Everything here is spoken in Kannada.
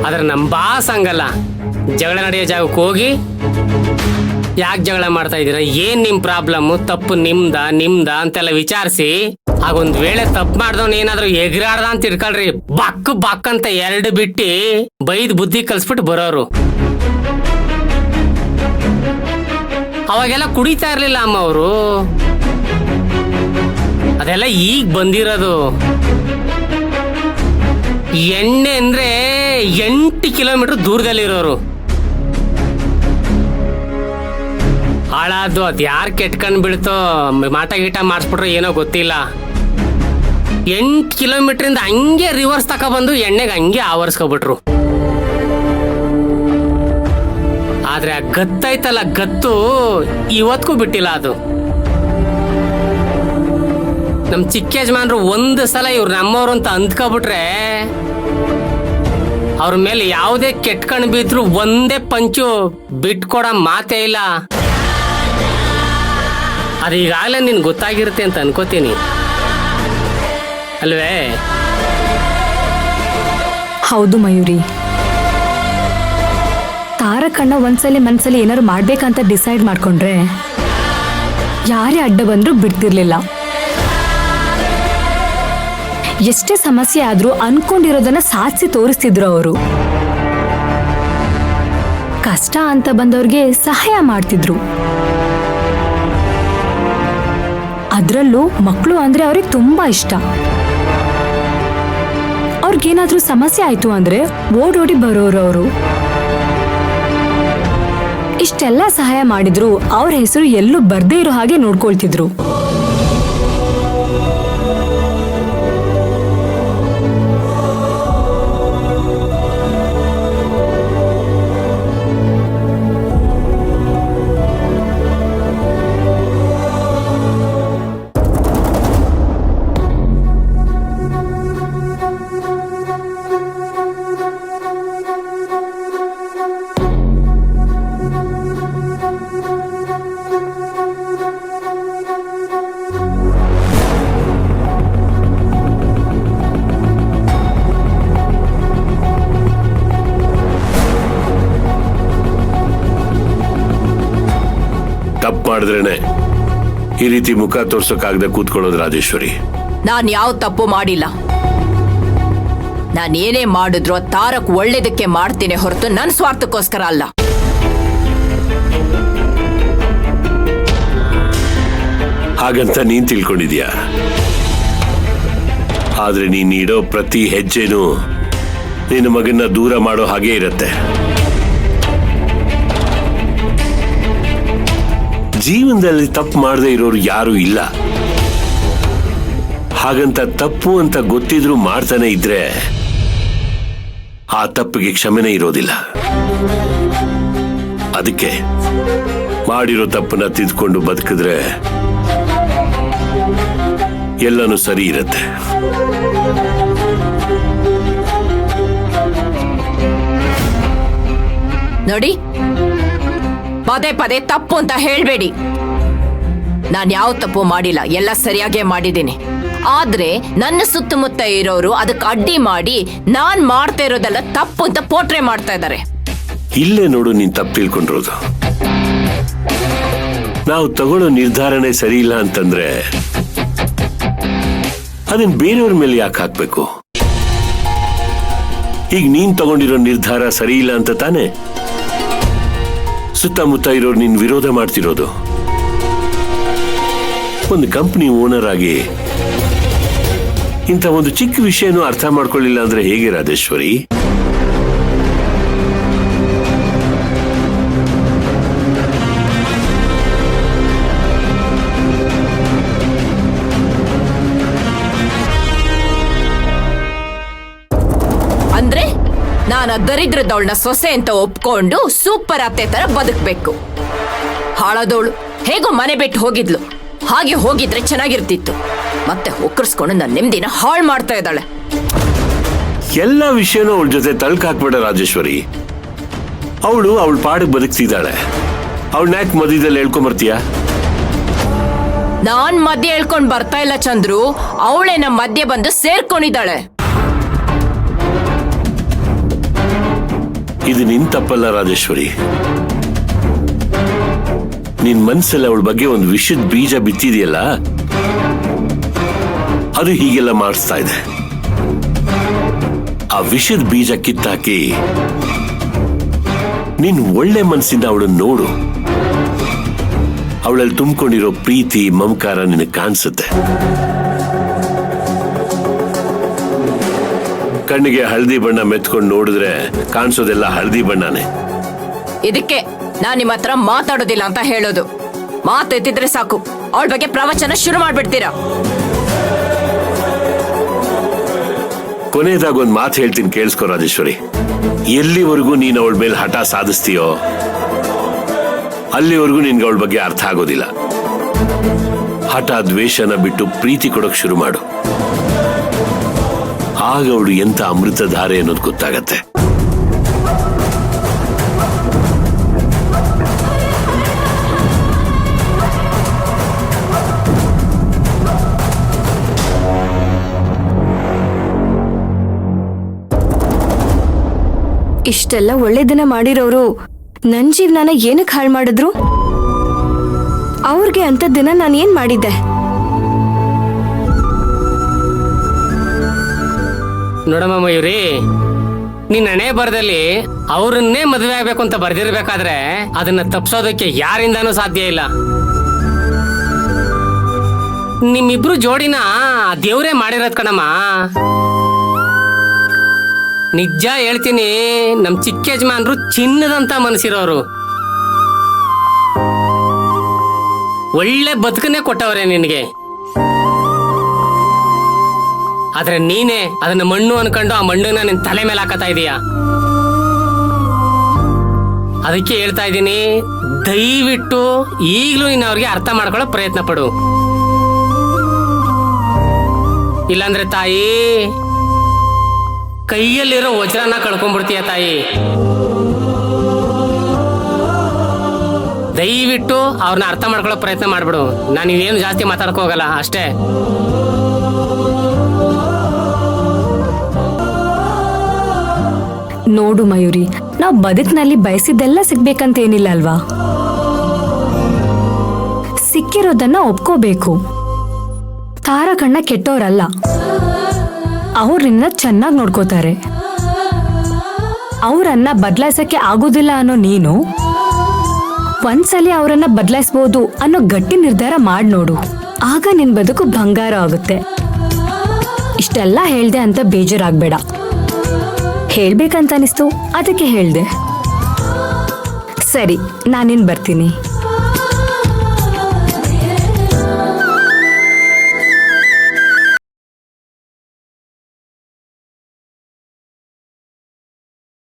ಆದ್ರೆ ನಮ್ಮ ಬಾಸ್ ಹಂಗಲ್ಲ. ಜಗಳ ನಡೆಯೋ ಜಾಗಕ್ಕೆ ಹೋಗಿ ಯಾಕೆ ಜಗಳ ಮಾಡ್ತಾ ಇದ್ದೀರಾ, ಏನ್ ನಿಮ್ ಪ್ರಾಬ್ಲಮ್, ತಪ್ಪು ನಿಮ್ದ ಅಂತೆಲ್ಲ ವಿಚಾರಿಸಿ, ಆಗೊಂದ್ ವೇಳೆ ತಪ್ಪು ಮಾಡ್ದವ್ನ ಏನಾದ್ರು ಎಗರಾಡ್ದ ಅಂತ ಇಟ್ಕೊಳ್ರಿ, ಬಕ್ ಅಂತ ಎರಡು ಬಿಟ್ಟಿ ಬೈದ್ ಬುದ್ಧಿ ಕಲ್ಸ್ಬಿಟ್ಟು ಬರೋರು. ಅವಾಗೆಲ್ಲ ಕುಡಿತಾ ಇರ್ಲಿಲ್ಲ ಅಮ್ಮ ಅವರು, ಅದೆಲ್ಲ ಈಗ ಬಂದಿರೋದು. ಎಣ್ಣೆ ಅಂದ್ರೆ 8 ಕಿಲೋಮೀಟರ್ ದೂರದಲ್ಲಿರೋರು. ಹಾಳಾದ್ದು ಅದ್ ಯಾರು ಕೆಟ್ಕೊಂಡ್ ಬೀಳ್ತೋ, ಮಾಟ ಗೀಟ ಮಾಡಿಸ್ಬಿಟ್ರೆ ಏನೋ ಗೊತ್ತಿಲ್ಲ. 8 ಕಿಲೋಮೀಟರ್ ಹಂಗೆ ರಿವರ್ಸ್ ತಕೊಬಂದು ಎಣ್ಣೆಗೆ ಹಂಗೆ ಆವರಿಸ್ಕೊಬಿಟ್ರು. ಆದ್ರೆ ಆ ಗತ್ತೈತಲ್ಲ, ಗತ್ತು ಇವತ್ಗೂ ಬಿಟ್ಟಿಲ್ಲ ಅದು. ನಮ್ ಚಿಕ್ಕ ಯಜಮಾನ್ರು ಒಂದು ಸಲ ಇವ್ರು ನಮ್ಮವ್ರು ಅಂತ ಅಂದ್ಕೊಬಿಟ್ರೆ ಅವ್ರ ಮೇಲೆ ಯಾವುದೇ ಕೆಟ್ಕಣ್ ಬಿದ್ರು ಒಂದೇ ಪಂಚು ಬಿಟ್ಕೊಡ ಮಾತೇ ಇಲ್ಲ. ಅದು ಈಗಾಗಲೇ ನಿನ್ ಗೊತ್ತಾಗಿರುತ್ತೆ ಅಂತ ಅನ್ಕೋತೀನಿ ಅಲ್ವೇ? ಹೌದು ಮಯೂರಿ, ತಾರಕಣ್ಣ ಒಂದ್ಸಲಿ ಮನ್ಸಲ್ಲಿ ಏನಾದ್ರು ಮಾಡ್ಬೇಕಂತ ಡಿಸೈಡ್ ಮಾಡ್ಕೊಂಡ್ರೆ ಯಾರೇ ಅಡ್ಡ ಬಂದ್ರೂ ಬಿಡ್ತಿರ್ಲಿಲ್ಲ. ಎಷ್ಟೇ ಸಮಸ್ಯೆ ಆದ್ರೂ ಅನ್ಕೊಂಡಿರೋದನ್ನ ಸಾಧಿಸಿ ತೋರಿಸ್ತಿದ್ರು ಅವರು. ಕಷ್ಟ ಅಂತ ಬಂದವ್ರಿಗೆ ಸಹಾಯ ಮಾಡ್ತಿದ್ರು. ಅದ್ರಲ್ಲೂ ಮಕ್ಕಳು ಅಂದ್ರೆ ಅವ್ರಿಗೆ ತುಂಬಾ ಇಷ್ಟ. ಅವ್ರಿಗೇನಾದ್ರೂ ಸಮಸ್ಯೆ ಆಯ್ತು ಅಂದ್ರೆ ಓಡೋಡಿ ಬರೋರು ಅವರು. ಇಷ್ಟೆಲ್ಲ ಸಹಾಯ ಮಾಡಿದ್ರು ಅವ್ರ ಹೆಸರು ಎಲ್ಲೂ ಬರ್ದೇ ಇರೋ ಹಾಗೆ ನೋಡ್ಕೊಳ್ತಿದ್ರು. ತಪ್ಪು ಮಾಡಿದ್ರೇನೆ ಈ ರೀತಿ ಮುಖ ತೋರ್ಸೋಕಾಗದೆ ಕೂತ್ಕೊಳ್ಳೋದು ರಾಜೇಶ್ವರಿ. ನಾನ್ ಯಾವ ತಪ್ಪು ಮಾಡಿಲ್ಲ. ನಾನೇನೇ ಮಾಡಿದ್ರು ತಾರಕ್ ಒಳ್ಳೇದಕ್ಕೆ ಮಾಡ್ತೀನಿ ಹೊರತು ನನ್ನ ಸ್ವಾರ್ಥಕ್ಕೋಸ್ಕರ ಅಲ್ಲ. ಹಾಗಂತ ನೀನ್ ತಿಳ್ಕೊಂಡಿದ್ಯಾ? ಆದ್ರೆ ನೀನ್ ಇಡೋ ಪ್ರತಿ ಹೆಜ್ಜೆನೂ ನಿನ್ನ ಮಗನ್ನ ದೂರ ಮಾಡೋ ಹಾಗೆ ಇರತ್ತೆ. ಜೀವನದಲ್ಲಿ ತಪ್ಪು ಮಾಡದೆ ಇರೋರು ಯಾರು ಇಲ್ಲ. ಹಾಗಂತ ತಪ್ಪು ಅಂತ ಗೊತ್ತಿದ್ರು ಮಾಡ್ತಾನೆ ಇದ್ರೆ ಆ ತಪ್ಪಿಗೆ ಕ್ಷಮೆನೇ ಇರೋದಿಲ್ಲ. ಅದಕ್ಕೆ ಮಾಡಿರೋ ತಪ್ಪನ್ನ ತಿದ್ಕೊಂಡು ಬದುಕಿದ್ರೆ ಎಲ್ಲನೂ ಸರಿ ಇರತ್ತೆ. ನೋಡಿ, ಪದೇ ಪದೇ ತಪ್ಪು ಅಂತ ಹೇಳ್ಬೇಡಿ. ನಾನು ಯಾವ ತಪ್ಪು ಮಾಡಿಲ್ಲ, ಎಲ್ಲ ಸರಿಯಾಗೇ ಮಾಡಿದ್ದೀನಿ. ಆದ್ರೆ ನನ್ನ ಸುತ್ತಮುತ್ತ ಇರೋರು ಅದಕ್ಕೆ ಅಡ್ಡಿ ಮಾಡಿ ನಾನ್ ಮಾಡ್ತಾ ಇರೋದೆಲ್ಲ ತಪ್ಪು ಅಂತ ಪೋಟ್ರೆ ಮಾಡ್ತಾ ಇದ್ದಾರೆ. ಇಲ್ಲೇ ನೋಡು ನೀನ್ ತಪ್ಪು ತಿಳ್ಕೊಂಡಿರೋದು. ನಾವು ತಗೊಳ್ಳೋ ನಿರ್ಧಾರನೇ ಸರಿ ಇಲ್ಲ ಅಂತಂದ್ರೆ ಅದನ್ನ ಬೇರೆಯವ್ರ ಮೇಲೆ ಯಾಕೆ ಹಾಕ್ಬೇಕು? ಈಗ ನೀನ್ ತಗೊಂಡಿರೋ ನಿರ್ಧಾರ ಸರಿ ಇಲ್ಲ ಅಂತ ತಾನೆ ಸುತ್ತಮುತ್ತ ಇರೋರು ನಿನ್ ವಿರೋಧ ಮಾಡ್ತಿರೋದು. ಒಂದು ಕಂಪನಿ ಓನರ್ ಆಗಿ ಇಂಥ ಒಂದು ಚಿಕ್ಕ ವಿಷಯನೂ ಅರ್ಥ ಮಾಡ್ಕೊಳ್ಳಿಲ್ಲ ಅಂದ್ರೆ ಹೇಗೆ ರಾಜೇಶ್ವರಿ? ಅಂದ್ರೆ ನಾನು ದರಿದ್ರದವಳನ್ನ ಸೊಸೆ ಅಂತ ಒಪ್ಕೊಂಡು ಸೂಪರ್ ಅತ್ತೆ ತರ ಬದುಕ್ಬೇಕು. ಹಾಳಾದವಳು ಹೇಗೋ ಮನೆ ಬಿಟ್ಟು ಹೋಗಿದ್ಲು, ಹಾಗೆ ಹೋಗಿದ್ರೆ ಚೆನ್ನಾಗಿರ್ತಿತ್ತು. ಮತ್ತೆ ಒಕ್ಕರ್ಸ್ಕೊಂಡು ನನ್ನ ನೆಮ್ಮದಿನ ಹಾಳು ಮಾಡ್ತಾ ಇದ್ದಾಳೆ. ಎಲ್ಲ ವಿಷಯನೂ ಅವಳ ಜೊತೆ ತಳ್ಕ ಹಾಕ್ಬೇಡ ರಾಜೇಶ್ವರಿ. ಅವಳು ಅವಳ ಪಾಡಿಗೆ ಬದುಕ್ತಿದ್ದಾಳೆ. ಅವಳನ್ನ ಯಾಕೆ ಮಧ್ಯದಲ್ಲಿ ಹೇಳ್ಕೊಂಬರ್ತೀಯ? ನಾನ್ ಮಧ್ಯೆ ಹೇಳ್ಕೊಂಡ್ ಬರ್ತಾ ಇಲ್ಲ ಚಂದ್ರು, ಅವಳೇ ನಮ್ಮ ಮಧ್ಯೆ ಬಂದು ಸೇರ್ಕೊಂಡಿದ್ದಾಳೆ. ಇದು ನಿನ್ ತಪ್ಪಲ್ಲ ರಾಜೇಶ್ವರಿ. ನಿನ್ ಮನ್ಸಲ್ಲಿ ಅವಳ ಬಗ್ಗೆ ಒಂದು ವಿಷದ ಬೀಜ ಬಿತ್ತಿದೆಯಲ್ಲ, ಅದು ಹೀಗೆಲ್ಲ ಮಾಡಿಸ್ತಾ ಇದೆ. ಆ ವಿಷದ ಬೀಜ ಕಿತ್ತಾಕಿ ನೀನ್ ಒಳ್ಳೆ ಮನಸ್ಸಿಂದ ಅವಳನ್ನು ನೋಡು. ಅವಳಲ್ಲಿ ತುಂಬಿಕೊಂಡಿರೋ ಪ್ರೀತಿ ಮಮಕಾರ ನಿನಗೆ ಕಾಣಿಸುತ್ತೆ. ಕಣ್ಣಿಗೆ ಹಳದಿ ಬಣ್ಣ ಮೆತ್ಕೊಂಡು ನೋಡಿದ್ರೆ ಕಾಣಿಸೋದೆಲ್ಲ ಹಳದಿ ಬಣ್ಣನೇ. ಇದಕ್ಕೆ ನಾನ್ ನಿಮ್ಮ ಹತ್ರ ಮಾತಾಡೋದಿಲ್ಲ ಅಂತ ಹೇಳೋದು. ಮಾತು ಎತ್ತಿದ್ರೆ ಸಾಕು, ಅವಳ ಬಗ್ಗೆ ಪ್ರವಚನ ಶುರು ಮಾಡ್ಬಿಡ್ತೀರಾ. ಕೊನೆಯದಾಗ ಒಂದು ಮಾತು ಹೇಳ್ತೀನಿ, ಕೇಳಿಸ್ಕೊ ರಾಜೇಶ್ವರಿ. ಎಲ್ಲಿವರೆಗೂ ನೀನು ಅವಳ ಮೇಲೆ ಹಠ ಸಾಧಿಸ್ತೀಯೋ ಅಲ್ಲಿವರೆಗೂ ನಿನ್ಗೆ ಅವಳ ಬಗ್ಗೆ ಅರ್ಥ ಆಗೋದಿಲ್ಲ. ಹಠ ದ್ವೇಷನ ಬಿಟ್ಟು ಪ್ರೀತಿ ಕೊಡೋಕ್ ಶುರು ಮಾಡು. ಆಗ ಅವಳು ಎಂತ ಅಮೃತಧಾರೆ ಅನ್ನೋದು ಗೊತ್ತಾಗತ್ತೆ. ಇಷ್ಟೆಲ್ಲ ಒಳ್ಳೇದನ್ನ ಮಾಡಿರೋರು ನನ್ ಜೀವನನ ಏನಕ್ಕೆ ಹಾಳು ಮಾಡಿದ್ರು? ಅವ್ರಿಗೆ ಅಂತದ್ದನ್ನ ನಾನು ಏನ್ ಮಾಡಿದ್ದೆ? ನೋಡಮ್ಮ ಮಯೂರಿ, ನಿನ್ನ ಹಣೆ ಬರದಲ್ಲಿ ಅವ್ರನ್ನೇ ಮದುವೆ ಆಗ್ಬೇಕು ಅಂತ ಬರ್ದಿರ್ಬೇಕಾದ್ರೆ ಅದನ್ನ ತಪ್ಸೋದಕ್ಕೆ ಯಾರಿಂದಾನೂ ಸಾಧ್ಯ ಇಲ್ಲ. ನಿಮ್ಮಿಬ್ರು ಜೋಡಿನ ದೇವ್ರೇ ಮಾಡಿರೋದ್ ಕಣಮ್ಮ. ನಿಜ ಹೇಳ್ತೀನಿ, ನಮ್ ಚಿಕ್ಕ ಯಜಮಾನ್ರು ಚಿನ್ನದಂತ ಮನಸ್ಸಿರೋರು. ಒಳ್ಳೆ ಬದುಕನ್ನೇ ಕೊಟ್ಟವ್ರೆ ನಿನಗೆ. ಆದ್ರೆ ನೀನೇ ಅದನ್ನ ಮಣ್ಣು ಅನ್ಕೊಂಡು ಆ ಮಣ್ಣನ್ನ ನಿನ್ ತಲೆ ಮೇಲೆ ಹಾಕತಾ ಇದೀಯಾ. ಅದಕ್ಕೆ ಹೇಳ್ತಾ ಇದ್ದೀನಿ, ದಯವಿಟ್ಟು ಈಗಲೂ ನೀನು ಅವ್ರಿಗೆ ಅರ್ಥ ಮಾಡ್ಕೊಳ್ಳೋ ಪ್ರಯತ್ನ ಪಡು. ಇಲ್ಲಾಂದ್ರೆ ತಾಯಿ, ಕೈಯಲ್ಲಿರೋ ವಜ್ರನ ಕಳ್ಕೊಂಡ್ಬಿಡ್ತೀಯ ತಾಯಿ. ದಯವಿಟ್ಟು ಅವ್ರನ್ನ ಅರ್ಥ ಮಾಡ್ಕೊಳ್ಳೋ ಪ್ರಯತ್ನ ಮಾಡ್ಬಿಡು. ನಾನು ಇನ್ನೇನು ಜಾಸ್ತಿ ಮಾತಾಡಕ್ ಹೋಗಲ್ಲ, ಅಷ್ಟೇ. ನೋಡು ಮಯೂರಿ, ನಾವು ಬದುಕಿನಲ್ಲಿ ಬಯಸಿದ್ದೆಲ್ಲ ಸಿಗ್ಬೇಕಂತ ಏನಿಲ್ಲ ಅಲ್ವಾ? ಸಿಕ್ಕಿರೋದನ್ನ ಒಪ್ಕೋಬೇಕು. ತಾರಕಣ್ಣ ಕೆಟ್ಟೋರಲ್ಲ, ಅವ್ರನ್ನ ಚೆನ್ನಾಗಿ ನೋಡ್ಕೋತಾರೆ. ಅವರನ್ನ ಬದಲಾಯಿಸಕ್ಕೆ ಆಗೋದಿಲ್ಲ ಅನ್ನೋ ನೀನು ಒಂದ್ಸಲಿ ಅವರನ್ನ ಬದಲಾಯಿಸಬಹುದು ಅನ್ನೋ ಗಟ್ಟಿ ನಿರ್ಧಾರ ಮಾಡಿ ನೋಡು. ಆಗ ನಿನ್ ಬದುಕು ಬಂಗಾರ ಆಗುತ್ತೆ. ಇಷ್ಟೆಲ್ಲ ಹೇಳ್ದೆ ಅಂತ ಬೇಜಾರಾಗ್ಬೇಡ. ಹೇಳ್ಬೇಕಂತ ಅನಿಸ್ತು, ಅದಕ್ಕೆ ಹೇಳ್ದೆ. ಸರಿ, ನಾನಿನ್ ಬರ್ತೀನಿ.